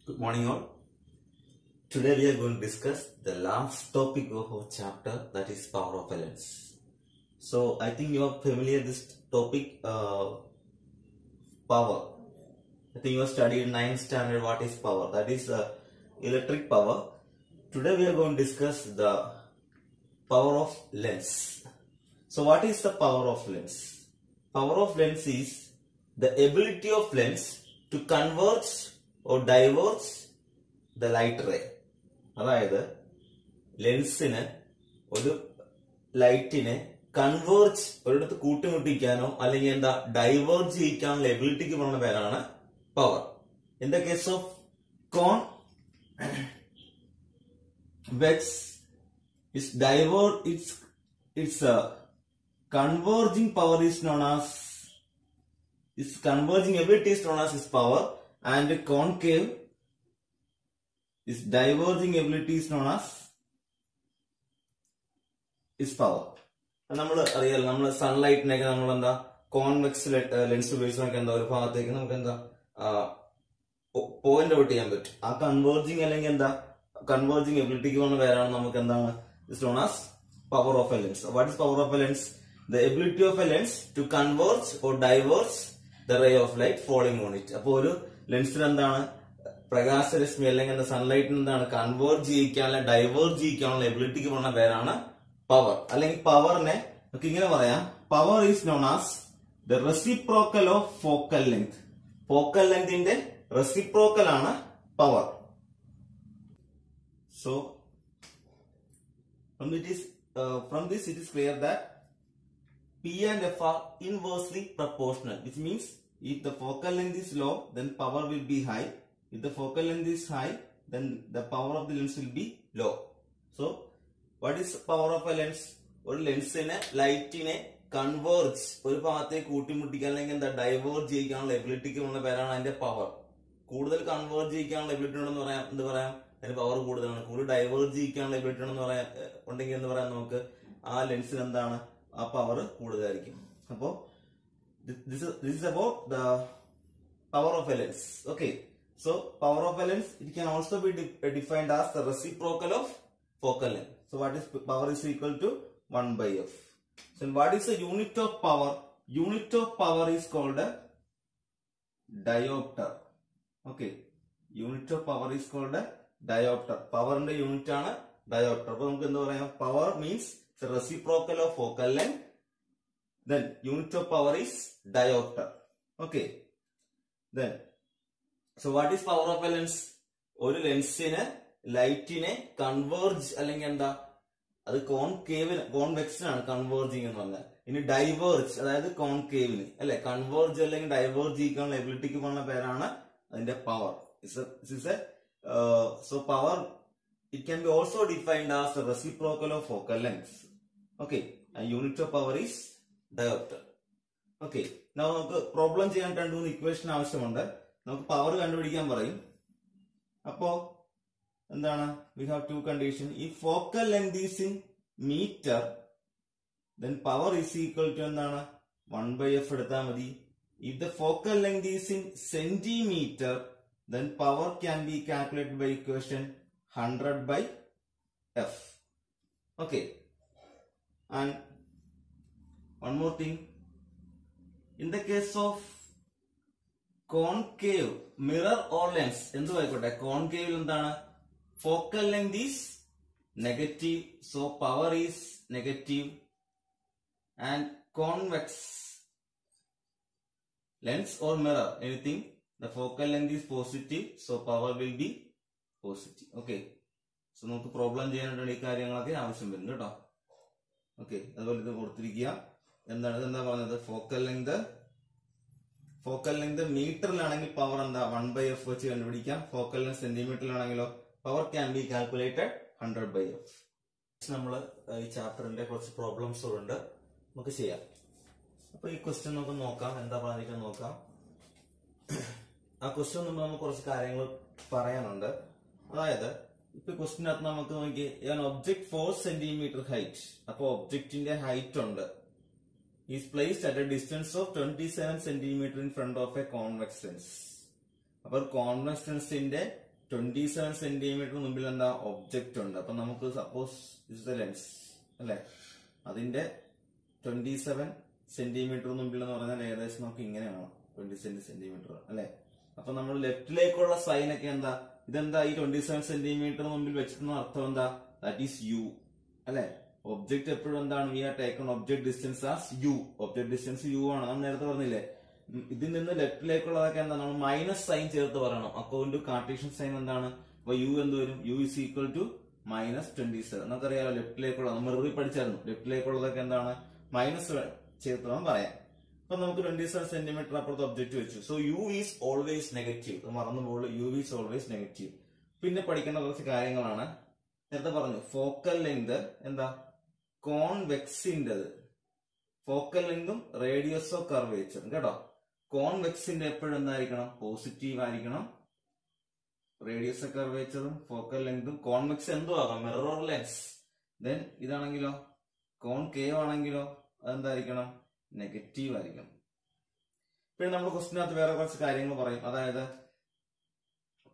Good morning all. Today we are going to discuss the last topic of our chapter, that is power of a lens. So I think you are familiar with this topic, power. I think you have studied in 9th standard what is power, that is electric power. Today we are going to discuss the power of lens. So what is the power of lens? Power of lens is the ability of lens to converge or diverge the light ray. അതായത് ലെൻസിന് ഒരു ലൈറ്റിനെ converge ഒരിടത്ത് കൂട്ടിമുട്ടിക്കാനോ അല്ലെങ്കിൽ എന്താ diverge ചെയ്യിക്കാനുള്ള എബിലിറ്റിക്ക് പറയുന്ന പേരാണ് power. In the case of convex is its converging power is known as its converging ability is known as its power, and concave its diverging ability is known as its power. നമ്മൾ അറിയാലോ, നമ്മൾ സൺലൈറ്റിനൊക്കെ നമ്മൾ എന്താ convex lens ഉപയോഗിച്ച് നമുക്ക് എന്താ ഒരു ഭാഗത്തേക്ക് നമുക്ക് എന്താ പോയിന്റ് ഔട്ട് ചെയ്യാൻ പറ്റും. ആ കൺവേർജിങ് അല്ലെങ്കിൽ എന്താ കൺവേർജിങ് എബിലിറ്റിക്ക് പറഞ്ഞ പേരാണ് നമുക്ക് എന്താണ് it's known as power of a lens. What is power of a lens? The ability of a lens to converge or diverge the ray of light falling on it. അപ്പൊ ഒരു ലെൻസിന് എന്താണ് പ്രകാശരശ്മി അല്ലെങ്കിൽ സൺലൈറ്റിന് എന്താണ് കൺവേർജ് ചെയ്യിക്കാനുള്ള ഡൈവേർജ് ചെയ്യിക്കാനുള്ള എബിലിറ്റിക്ക് പറഞ്ഞ പേരാണ് power. അല്ലെങ്കിൽ പവറിനെ നമുക്ക് ഇങ്ങനെ പറയാം, power is known as the reciprocal of focal length. Focal ലെങ്തിന്റെ റെസിപ്രോക്കൽ ആണ് power. So from this it is clear that P and F are inversely proportional, which means if the focal length is low, then power will be high. If the focal length is high, then the power of the lens will be low. So what is power of a lens? ഒരു ലെൻസിനെ ലൈറ്റിനെ converge ഒരു ഭാഗത്തേക്ക് കൂട്ടിമുട്ടിക്കാൻ അല്ലെങ്കിൽ എന്താ diverge ചെയ്യിക്കാനുള്ള എബിലിറ്റിക്ക് ഉള്ള പേരാണ് അതിന്റെ power. കൂടുതൽ converge ചെയ്യിക്കാനുള്ള ability ഉണ്ടെന്ന് പറയാം, എന്ത് പറയാം, അതിന് പവർ കൂടുതലാണ്. കൂടുതൽ ഡൈവേർജ് ചെയ്യിക്കാനുള്ള എബിലിറ്റി ഉണ്ടെന്ന് പറയാം ഉണ്ടെങ്കിൽ എന്ന് പറയാം നമുക്ക് ആ ലെൻസിന് എന്താണ് ആ പവർ കൂടുതലായിരിക്കും. അപ്പോ this is about the power of a lens. Okay, so power of a lens, it can also be defined as the reciprocal of focal length. So what is power is equal to 1 by f. So what is the unit of power? Unit of power is called a diopter. Okay, unit of power is called a diopter. പവറിന്റെ unit ആണ് diopter. അപ്പൊ നമുക്ക് എന്താ പറയാം, power means the reciprocal of focal length, then unit of power is diopter. Okay, then so what is power of a lens? ഒരു ലെൻസിന് ലൈറ്റിനെ converge അല്ലെങ്കിൽ എന്താ അത് കോൺവെക്സിനാണ് കൺവേർജിങ് എന്ന് പറഞ്ഞാൽ. ഇനി ഡൈവേർജ് അതായത് കോൺകേവിന് അല്ലെ കൺവേർജ് അല്ലെങ്കിൽ ഡൈവേർജ് ചെയ്യിക്കാനുള്ള എബിലിറ്റിക്ക് പറഞ്ഞ പേരാണ് അതിന്റെ power. So power, it can be also defined as the reciprocal of focal length. Okay, and unit of power is diopter. Okay, now നമുക്ക് പ്രോബ്ലം ചെയ്യാൻ രണ്ട് മൂന്ന് ഇക്വേഷൻ ആവശ്യമുണ്ട്. നമുക്ക് പവർ കണ്ടുപിടിക്കാൻ പറയും. അപ്പോ എന്താണ്, we have two conditions. If focal length is in meter, then power is equal to എന്താണ് 1 by f എടുത്താൽ മതി. If the focal length is in centimeter, then power can be calculated by equation 100 by f. Okay, and one more thing, in the case of concave mirror or lens endu aikotte, concave endana focal length is negative, so power is negative, and convex lens or mirror anything, the focal length is positive, so power will be positive. Okay, so നമുക്ക് problem ചെയ്യാനായിട്ട് ഈ കാര്യങ്ങളൊക്കെ ആവശ്യം വരും കേട്ടോ. Okay, അതുപോലെ ഇത് കൊടുത്തിരിക്കുക. എന്താണ് ഇതെന്താ പറഞ്ഞത്, ഫോക്കൽ ലെങ്ത് മീറ്ററിലാണെങ്കിൽ പവർ എന്താ 1 by f വെച്ച് കണ്ടുപിടിക്കാം. ഫോക്കൽ ലെങ്ത് സെന്റിമീറ്ററിലാണെങ്കിലോ power can be calculated 100 by f. നമ്മൾ ഈ ചാപ്റ്ററിന്റെ കുറച്ച് പ്രോബ്ലംസ് ഉണ്ട്, നമുക്ക് ചെയ്യാം. അപ്പൊ ഈ ക്വസ്റ്റ്യൻ നമുക്ക് നോക്കാം, എന്താ പറഞ്ഞിരിക്കുന്നത് നോക്കാം. ആ ക്വസ്റ്റ്യൻ മുമ്പ് നമുക്ക് കുറച്ച് കാര്യങ്ങൾ പറയാനുണ്ട്. അതായത് ഇപ്പൊ ക്വസ്റ്റ്യനകത്ത് നമുക്ക് നോക്കി ഒബ്ജെക്ട് 4 സെന്റിമീറ്റർ ഹൈറ്റ്. അപ്പൊ ഒബ്ജക്റ്റിന്റെ ഹൈറ്റ് ഉണ്ട്, is placed at a distance of 27 centimetre in front of a convex lens. അപ്പൊ കോൺവെക്സ് ലെൻസിന്റെ 27 സെന്റിമീറ്റർ മുമ്പിൽ എന്താ ഒബ്ജക്റ്റ് ഉണ്ട്. അപ്പൊ നമുക്ക് സപ്പോസ് ദിസ് ലെൻസ് അല്ലെ, അതിന്റെ 27 സെന്റിമീറ്റർ മുമ്പിൽ എന്ന് പറഞ്ഞാൽ ഏകദേശം നമുക്ക് ഇങ്ങനെ കാണാം, 27 സെന്റിമീറ്റർ അല്ലെ. അപ്പൊ നമ്മൾ ലെഫ്റ്റിലേക്കുള്ള സൈൻ ഒക്കെ എന്താ, ഇതെന്താ ഈ 27 സെന്റിമീറ്റർ മുമ്പിൽ വെച്ചിട്ടുള്ള അർത്ഥം എന്താ, ദാറ്റ് ഈസ് യു അല്ലെ. ഒബ്ജക്ട് എപ്പോഴും എന്താണ്, we are taken object distance as u. Object distance u ആണ്, നമ്മൾ നേരത്തെ പറഞ്ഞില്ലേ. ഇതിൽ നിന്ന് ലെഫ്റ്റിലേക്കുള്ളതൊക്കെ എന്താ, നമ്മൾ മൈനസ് സൈൻ ചേർത്ത് പറയണം. അക്കോർഡിംഗ് ടു കാർട്ടീഷ്യൻ സൈൻ എന്താണ്, അപ്പൊ യു എന്ത് വരും, യു ഇസ് ഈക്വൽ ടു -27. നമുക്കറിയാലോ ലെഫ്റ്റിലേക്കുള്ള, നമ്മൾ റിവ്യൂ പഠിച്ചായിരുന്നു, ലെഫ്റ്റിലേക്കുള്ളതൊക്കെ എന്താണ് മൈനസ് ചേർത്ത് വേണം പറയാം. അപ്പൊ നമുക്ക് 27 സെന്റിമീറ്റർ അപ്പുറത്ത് ഒബ്ജക്റ്റ് വെച്ചു. So you is always negative, മറന്നു പോകുള്ളൂ, യു ഈസ് ഓൾവേസ് നെഗറ്റീവ്. പിന്നെ പഠിക്കേണ്ട കുറച്ച് കാര്യങ്ങളാണ്. നേരത്തെ പറഞ്ഞു ഫോക്കൽ ലെങ്ത് എന്താ, കോൺവെക്സിൻ്റെത്, ഫോക്കൽ ലെങ്തും റേഡിയസ് ഓഫ് കർവേച്ചർ കേട്ടോ. കോൺവെക്സിന്റെ എപ്പോഴും എന്തായിരിക്കണം, പോസിറ്റീവ് ആയിരിക്കണം. റേഡിയസ് ഓഫ് കർവേച്ചറും ഫോക്കൽ ലെങ്തും, കോൺവെക്സ് എന്തോ ആകാം, മിറർ ലെൻസ്. ദെൻ ഇതാണെങ്കിലോ, കോൺകേവ് ആണെങ്കിലോ അതെന്തായിരിക്കണം, നെഗറ്റീവ് ആയിരിക്കണം. പിന്നെ നമ്മൾ ക്വസ്റ്റിനകത്ത് വേറെ കുറച്ച് കാര്യങ്ങൾ പറയും. അതായത്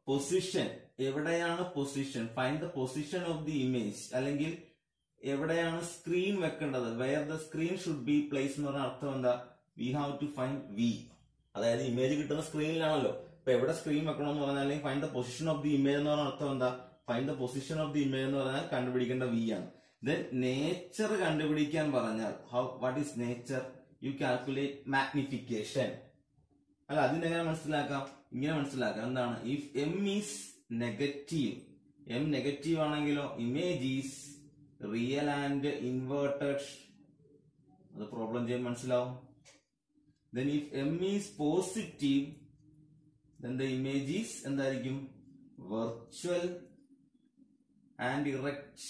പൊസിഷൻ, എവിടെയാണ് position, find the position of the image, അല്ലെങ്കിൽ എവിടെയാണ് സ്ക്രീൻ വെക്കേണ്ടത്, where the screen should be place എന്ന് പറഞ്ഞ അർത്ഥം എന്താ, we have to find v. അതായത് ഇമേജ് കിട്ടുന്ന സ്ക്രീനിലാണല്ലോ, അപ്പൊ എവിടെ സ്ക്രീൻ വെക്കണം എന്ന് പറഞ്ഞാൽ, അല്ലെങ്കിൽ find the position of the image എന്ന് പറഞ്ഞ അർത്ഥം എന്താ, find the position of the image എന്ന് പറഞ്ഞാൽ കണ്ടുപിടിക്കേണ്ട വി ആണ്. ദെൻ നേച്ചർ കണ്ടുപിടിക്കാൻ പറഞ്ഞാൽ, what is nature, U calculate magnification അല്ല. അതിനെങ്ങനെ മനസ്സിലാക്കാം, ഇങ്ങനെ മനസ്സിലാക്കാം. എന്താണ്, if m is negative, m negative ആണെങ്കിലോ image is real and inverted, അത് പ്രോബ്ലം ചെയ്യാൻ മനസ്സിലാവും. then if m is positive then the image is എന്തായിരിക്കും, virtual and erect.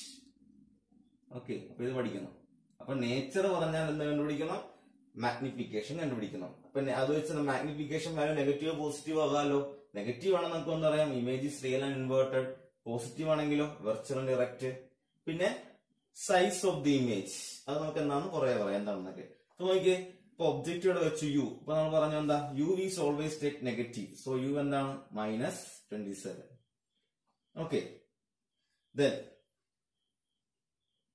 ഓക്കെ, അപ്പൊ ഇത് പഠിക്കണം. അപ്പൊ നേച്ചർ പറഞ്ഞാൽ എന്താ കണ്ടുപിടിക്കണം, മാഗ്നിഫിക്കേഷൻ കണ്ടുപിടിക്കണം. അപ്പൊ അത് വെച്ച് മാഗ്നിഫിക്കേഷൻ വാല്യൂ നെഗറ്റീവ് പോസിറ്റീവ് ആകാമല്ലോ. നെഗറ്റീവ് ആണെന്ന് നമുക്ക് എന്താ പറയാം, image is real and inverted. Positive ആണെങ്കിലോ വെർച്വൽ ആൻഡ് ഇറക്റ്റ്. പിന്നെ സൈസ് ഓഫ് ദി ഇമേജ്, അത് നമുക്ക് എന്താണെന്ന് കുറെ പറയാം എന്താണെന്നൊക്കെ. അപ്പൊ നോക്കിയേ, ഇപ്പൊ ഒബ്ജക്റ്റ് ഇവിടെ വെച്ചു യു, ഇപ്പൊ നമ്മൾ പറഞ്ഞു എന്താ, u is always take negative. So u എന്താണ്, -27. Okay, then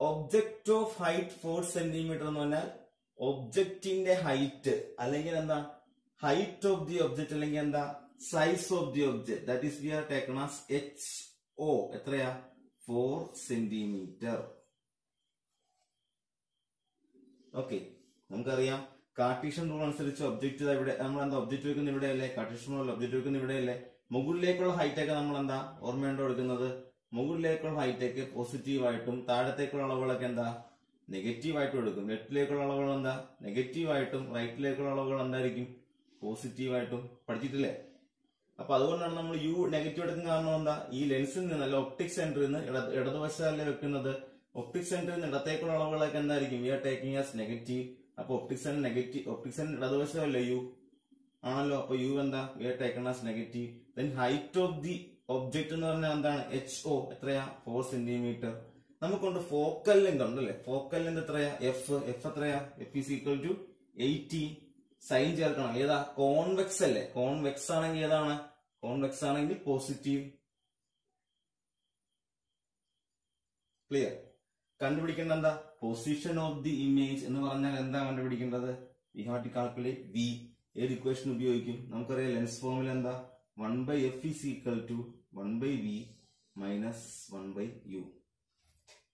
object of height 4 centimetre എന്ന് പറഞ്ഞാൽ ഒബ്ജക്റ്റിന്റെ ഹൈറ്റ്, അല്ലെങ്കിൽ എന്താ ഹൈറ്റ് ഓഫ് ദി ഒബ്ജക്റ്റ്, അല്ലെങ്കിൽ എന്താ size of the object, that is we are taken as HO. എത്രയാ, 4 സെന്റിമീറ്റർ. ഓക്കെ, നമുക്കറിയാം കാർട്ടീഷ്യൻ റൂൾ അനുസരിച്ച് ഒബ്ജക്റ്റ് ഇവിടെ നമ്മൾ എന്താ, ഒബ്ജക്റ്റ് വെക്കുന്ന ഇവിടെയല്ലേ, കാർട്ടീഷ്യൻ റൂൾ ഒബ്ജക്റ്റ് വെക്കുന്ന ഇവിടെയല്ലേ. മുകളിലേക്കുള്ള ഹൈറ്റ് ഒക്കെ നമ്മൾ എന്താ ഓർമ്മയുണ്ടോ എടുക്കുന്നത്, മുകളിലേക്കുള്ള ഹൈറ്റ് ഒക്കെ പോസിറ്റീവ് ആയിട്ടും താഴത്തേക്കുള്ള അളവുകളൊക്കെ എന്താ നെഗറ്റീവ് ആയിട്ടും എടുക്കും. ലെഫ്റ്റിലേക്കുള്ള അളവുകൾ എന്താ നെഗറ്റീവ് ആയിട്ടും, റൈറ്റിലേക്കുള്ള അളവുകൾ എന്തായിരിക്കും പോസിറ്റീവ് ആയിട്ടും. പഠിച്ചിട്ടില്ലേ? അപ്പൊ അതുകൊണ്ടാണ് നമ്മൾ യു നെഗറ്റീവ് എടുക്കുന്ന കാരണം എന്താ, ഈ ലെൻസിൽ നിന്ന് അല്ല ഒപ്റ്റിക് സെന്ററിൽ നിന്ന് ഇടതുവശത്തല്ലേ വെക്കുന്നത്. ഒപ്റ്റിക് സെന്ററിൽ നിന്ന് ഇടത്തേക്കുള്ള അളവുകളൊക്കെ എന്തായിരിക്കും, we are taking as negative. അപ്പൊ optic centre negative, optic centre ഇടതുവശമല്ലേ യു ആണല്ലോ. അപ്പൊ യു എന്താ, we are taken as negative. Then height of the object എന്ന് പറഞ്ഞാൽ എന്താണ്, HO എത്രയാ, 4 സെന്റിമീറ്റർ. നമുക്കുണ്ട് ഫോക്കൽ ലെങ്ത് ഉണ്ടല്ലേ, ഫോക്കൽ ലെങ്ത് എത്രയാ, എഫ് എത്രയാ, F is equal to 80. Sign ചേർക്കണം, ഏതാ കോൺവെക്സ് അല്ലേ, കോൺവെക്സ് ആണെങ്കിൽ ഏതാണ്, കോൺവെക്സ് ആണെങ്കിൽ പോസിറ്റീവ്. ക്ലിയർ? കണ്ടുപിടിക്കേണ്ട എന്താ, പൊസിഷൻ ഓഫ് ദി ഇമേജ് എന്ന് പറഞ്ഞാൽ എന്താ കണ്ടുപിടിക്കേണ്ടത്, we have to calculate we. ഏത് ഇക്വേഷൻ ഉപയോഗിക്കും, നമുക്കറിയാം ലെൻസ് ഫോമിൽ എന്താ 1/f is equal to 1/v minus 1/u.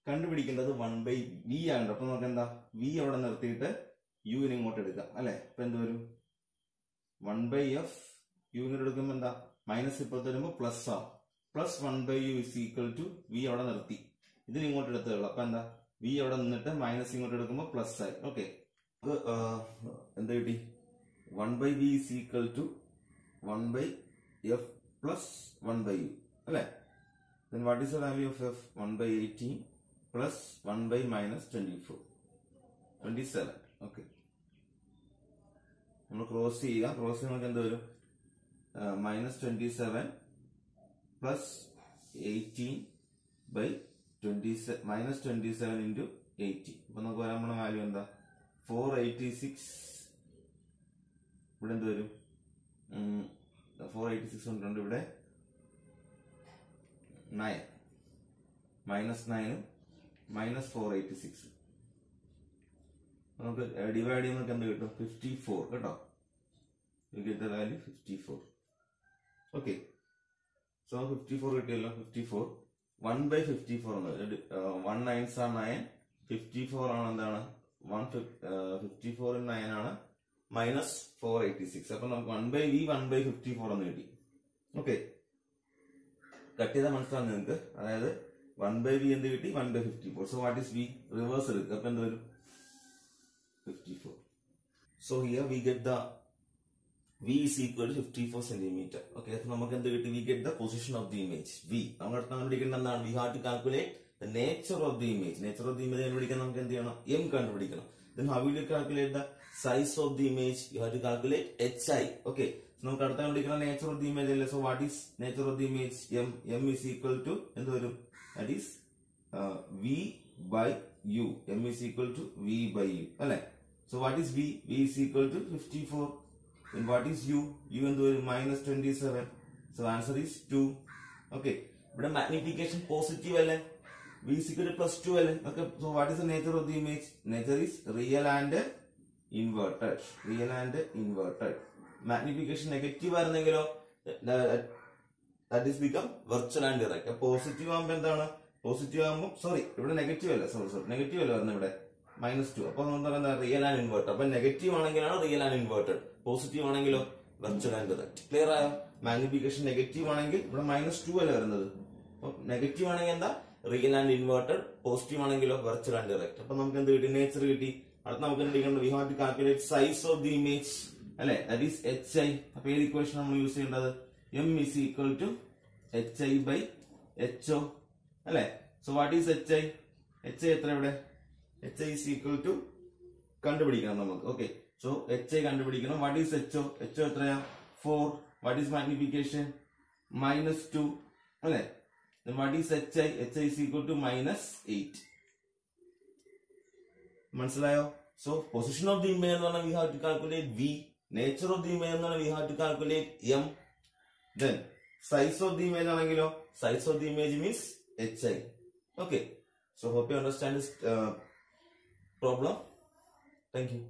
കണ്ടുപിടിക്കേണ്ടത് 1/v ആണ്. അപ്പൊ നമുക്ക് എന്താ, v അവിടെ നിർത്തിയിട്ട് u നെ ഇങ്ങോട്ട് എടുക്കാം അല്ലെ. അപ്പൊ എന്ത് വരും, 1/f u ഇങ്ങോട്ട് എടുക്കുമ്പോ എന്താ, മൈനസ് ഇപ്പുറത്ത് വരുമ്പോ പ്ലസ് ആവും. Plus 1/u is equal to v അവിടെ നിർത്തി, ഇതിന് ഇങ്ങോട്ട് എടുത്തുള്ളൂ. അപ്പൊ എന്താ, v അവിടെ നിന്നിട്ട് മൈനസ് ഇങ്ങോട്ട് എടുക്കുമ്പോ പ്ലസ് ആയി. ഓക്കെ, എന്താ കിട്ടി, 1/v is equal to 1/f plus 1/u അല്ലെ. then what is the value of f, 1/18 plus 1/-24 27. Okay, നമ്മൾ ക്രോസ് ചെയ്യുക. ക്രോസ് ചെയ്യുമ്പോൾ എന്ത് വരും, -27 പ്ലസ് 18/27 -27 into 80. അപ്പൊ നമുക്ക് വരാൻ പോണ വാല്യൂ എന്താ, 486. ഇവിടെ എന്ത് വരും, 486 കൊണ്ടുണ്ട് ഇവിടെ 9 minus 9 minus 486. നമുക്ക് ഡിവൈഡ് ചെയ്യുമ്പോൾ എന്ത് കിട്ടും? 54 കേട്ടോ. You get the value 54. Okay. So 54 കിട്ടിയല്ലോ. 54 1 by 54 ആണ്. 1 9s are 9. 54 ആണ് എന്താണ്? 54 9 ആണ് minus 486. അപ്പൊ നമുക്ക് 1 by v 1 by 54 എന്ന് കിട്ടി. ഓക്കെ, കട്ട് ചെയ്താൽ മനസ്സിലാവും നിങ്ങൾക്ക്. അതായത് 1 by v എന്ത് കിട്ടി? 1 by 54. So what is v? Reverse എടുക്കുക. അപ്പൊ എന്ത് വരും? 54. So here we get the v is equal to 54 centimeter. Okay, so നമുക്ക് എന്ത് കിട്ടി? We get the position of the image v. നമ്മൾ അടുത്ത് കണ്ടുപിടിക്കേണ്ട എന്താണ്? We have to calculate the nature of the image. Nature of the image കണ്ടുപിടിക്കാൻ നമുക്ക് എന്ത് ചെയ്യണം? m കണ്ടുപിടിക്കണം. Then how will you calculate the size of the image? You have to calculate hi. Okay, so നമുക്ക് അടുത്ത കണ്ടുപിടിക്കണം nature of the image അല്ലേ. So what is nature of the image? m is equal to എന്ത് വരും? That is v by u. m is equal to v by u അല്ലേ. So what is v? v is equal to 54. And what is u? u എന്ത് വരും? minus 27. So answer is 2. Okay, ഇവിടെ magnification positive അല്ലേ? v is equal to plus 2 അല്ലേ? Okay, so what is the nature of the image? Nature is real and inverted. Real and inverted. Magnification negative ആയിരുന്നെങ്കിലോ that is become virtual and direct. Positive ആകുമ്പോൾ എന്താണ്? Positive ആകുമ്പോൾ ഇവിടെ negative അല്ല. Sorry negative അല്ല വരുന്നത് ഇവിടെ -2. അപ്പൊ നമ്മൾ പറയുന്നത് റിയൽ ആൻഡ് ഇൻവേർട്ടഡ്. അപ്പൊ നെഗറ്റീവ് ആണെങ്കിലാണ് റിയൽ ആൻഡ് ഇൻവേർട്ടഡ്, പോസിറ്റീവ് ആണെങ്കിലോ വെർച്വൽ ആൻഡ് ഡയറക്റ്റ്. ക്ലിയർ ആയോ? മാഗ്നിഫിക്കേഷൻ നെഗറ്റീവ് ആണെങ്കിൽ ഇവിടെ -2 അല്ല വരുന്നത്. അപ്പൊ നെഗറ്റീവ് ആണെങ്കിൽ എന്താ? Real and inverted. പോസിറ്റീവ് ആണെങ്കിലോ വെർച്വൽ ആൻഡ് ഡയറക്റ്റ്. അപ്പൊ നമുക്ക് എന്ത് കിട്ടി? നേച്ചർ കിട്ടി. അടുത്ത നമുക്ക് എന്ത് ചെയ്യണം? We have to calculate size of the image അല്ലെ. That is hi. അപ്പൊ ഏത് ഇക്വേഷൻ നമ്മൾ യൂസ് ചെയ്യേണ്ടത്? m is equal to hi by ho അല്ലെ. So what is hi? hi എത്ര ഇവിടെ? hi is equal to കണ്ടുപിടിക്കണം നമുക്ക്. ഓക്കെ, സോ hi കണ്ടുപിടിക്കണം. What is ho? ho എത്രയാ? 4. What is magnification? -2 അല്ലെ. What is hi? hi is equal to -8. മനസ്സിലായോ? So position of the image എന്ന് പറഞ്ഞാൽ we have to calculate v. Nature of the image എന്ന് പറഞ്ഞാൽ we have to calculate m. Then size of the image ആണെങ്കിലോ size of the image means hi. Okay, so hope you understand this problem. Thank you.